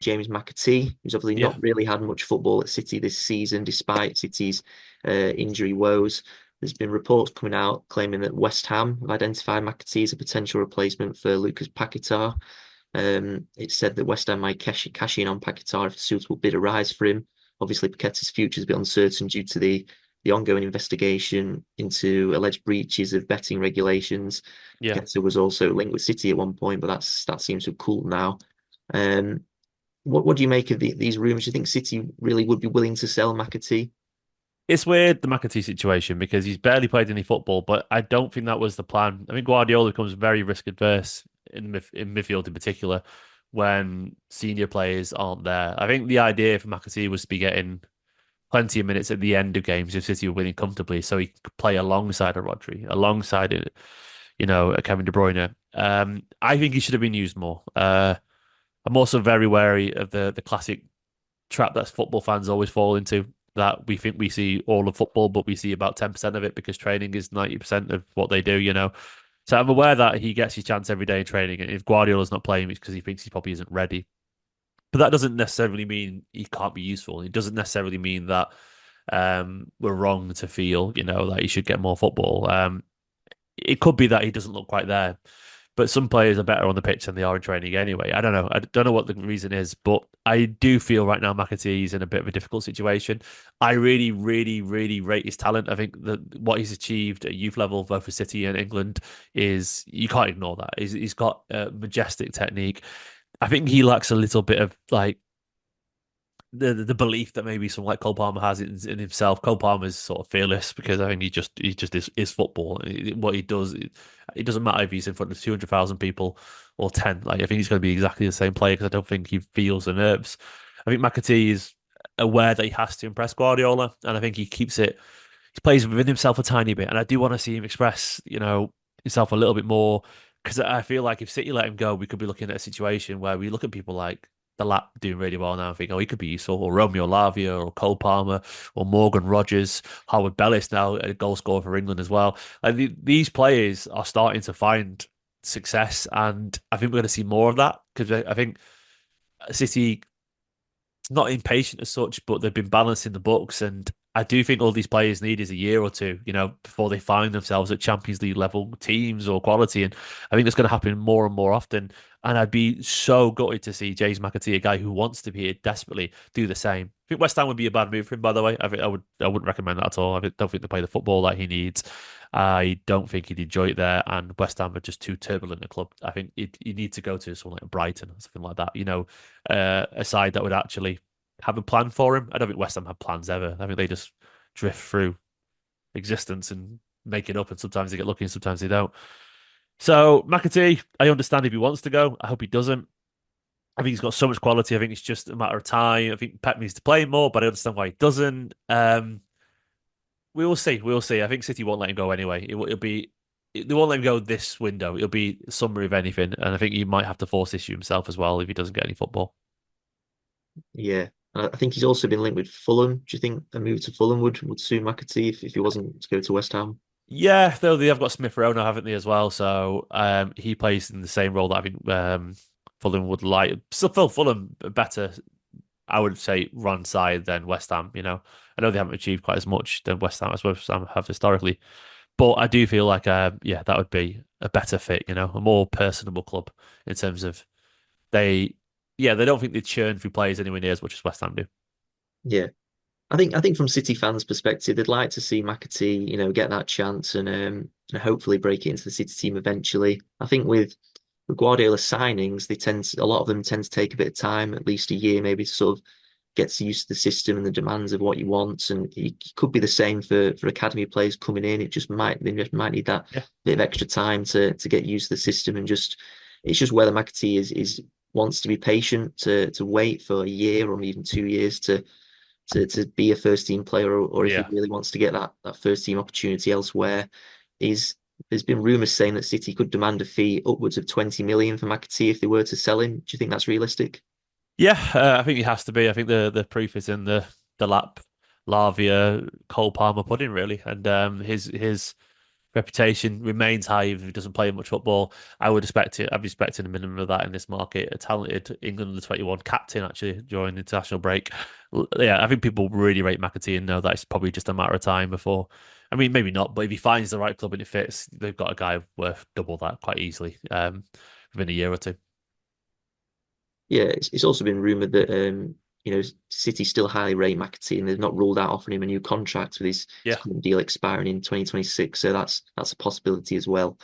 James McAtee, who's obviously Yeah. not really had much football at City this season, despite City's injury woes. There's been reports coming out claiming that West Ham have identified McAtee as a potential replacement for Lucas Paqueta. It's said that West Ham might cash in on Paqueta if a suitable bid arrives for him. Obviously, Paqueta's future is a bit uncertain due to the ongoing investigation into alleged breaches of betting regulations. Yeah. Paqueta was also linked with City at one point, but that seems to have cooled now. Um, what do you make of these rumours? Do you think City really would be willing to sell McAtee? It's weird, the McAtee situation, because he's barely played any football, but I don't think that was the plan. I think Guardiola becomes very risk adverse in midfield in particular when senior players aren't there. I think the idea for McAtee was to be getting plenty of minutes at the end of games if City were winning comfortably, so he could play alongside a Rodri, alongside a Kevin De Bruyne. I think he should have been used more. I'm also very wary of the classic trap that football fans always fall into, that we think we see all of football, but we see about 10% of it because training is 90% of what they do. So I'm aware that he gets his chance every day in training, and if Guardiola's not playing, it's because he thinks he probably isn't ready. But that doesn't necessarily mean he can't be useful. It doesn't necessarily mean that we're wrong to feel, that he should get more football. It could be that he doesn't look quite there, but some players are better on the pitch than they are in training anyway. I don't know. I don't know what the reason is, but I do feel right now McAtee is in a bit of a difficult situation. I really, really, really rate his talent. I think that what he's achieved at youth level, both for City and England, is you can't ignore that. He's got a majestic technique. I think he lacks a little bit of like the belief that maybe someone like Cole Palmer has in himself. Cole Palmer's sort of fearless because I think he just is football. What he does, it doesn't matter if he's in front of 200,000 people or 10. Like I think he's going to be exactly the same player because I don't think he feels the nerves. I think McAtee is aware that he has to impress Guardiola, and I think he keeps it. He plays within himself a tiny bit, and I do want to see him express, himself a little bit more because I feel like if City let him go, we could be looking at a situation where we look at people like the lap doing really well now and think, oh, he could be useful, or Romeo Lavia, or Cole Palmer, or Morgan Rogers, Howard Bellis now a goal scorer for England as well. Like these players are starting to find success, and I think we're going to see more of that because I think City not impatient as such, but they've been balancing the books. And I do think all these players need is a year or two, before they find themselves at Champions League level teams or quality. And I think that's going to happen more and more often. And I'd be so gutted to see James McAtee, a guy who wants to be here desperately, do the same. I think West Ham would be a bad move for him, by the way. I wouldn't recommend that at all. Don't think they play the football that he needs. I don't think he'd enjoy it there, and West Ham are just too turbulent a club. I think you need to go to someone like Brighton or something like that. A side that would actually have a plan for him. I don't think West Ham have plans ever. I think they just drift through existence and make it up, and sometimes they get lucky and sometimes they don't. So McAtee, I understand if he wants to go. I hope he doesn't. I think he's got so much quality. I think it's just a matter of time. I think Pep needs to play him more, but I understand why he doesn't. We will see. We will see. I think City won't let him go anyway. It'll be they won't let him go this window. It'll be summer if anything, and I think he might have to force issue himself as well if he doesn't get any football. Yeah. I think he's also been linked with Fulham. Do you think a move to Fulham would suit McAtee if he wasn't to go to West Ham? Yeah, though they have got Smith Rowe now, haven't they, as well? So he plays in the same role that I think Fulham would like. Still, Fulham a better, I would say, run side than West Ham. I know they haven't achieved quite as much than West Ham as West Ham have historically, but I do feel like yeah, that would be a better fit. A more personable club in terms of they, yeah, they don't think they churn through players anywhere near as much as West Ham do. Yeah. I think from City fans' perspective, they'd like to see McAtee, get that chance and hopefully break it into the City team eventually. I think with Guardiola signings, a lot of them tend to take a bit of time, at least a year, maybe to sort of get used to the system and the demands of what you want. And it could be the same for academy players coming in. They just might need that Yeah. bit of extra time to get used to the system and it's just whether McAtee is wants to be patient to wait for a year or even 2 years to be a first team player, or if he Yeah. really wants to get that first team opportunity elsewhere. Is There's been rumours saying that City could demand a fee upwards of 20 million for McAtee if they were to sell him. Do you think that's realistic? Yeah, I think it has to be. I think the proof is in the lap Lavia Cole Palmer pudding really, and his reputation remains high even if he doesn't play much football. I would expect it. I'd be expecting a minimum of that in this market. A talented England under 21 captain actually during the international break. Yeah, I think people really rate McAtee and know that it's probably just a matter of time before. I mean, maybe not, but if he finds the right club and it fits, they've got a guy worth double that quite easily within a year or two. Yeah, it's also been rumoured that City still highly rate McAtee and they've not ruled out offering him a new contract with his Yeah. current deal expiring in 2026. So that's a possibility as well.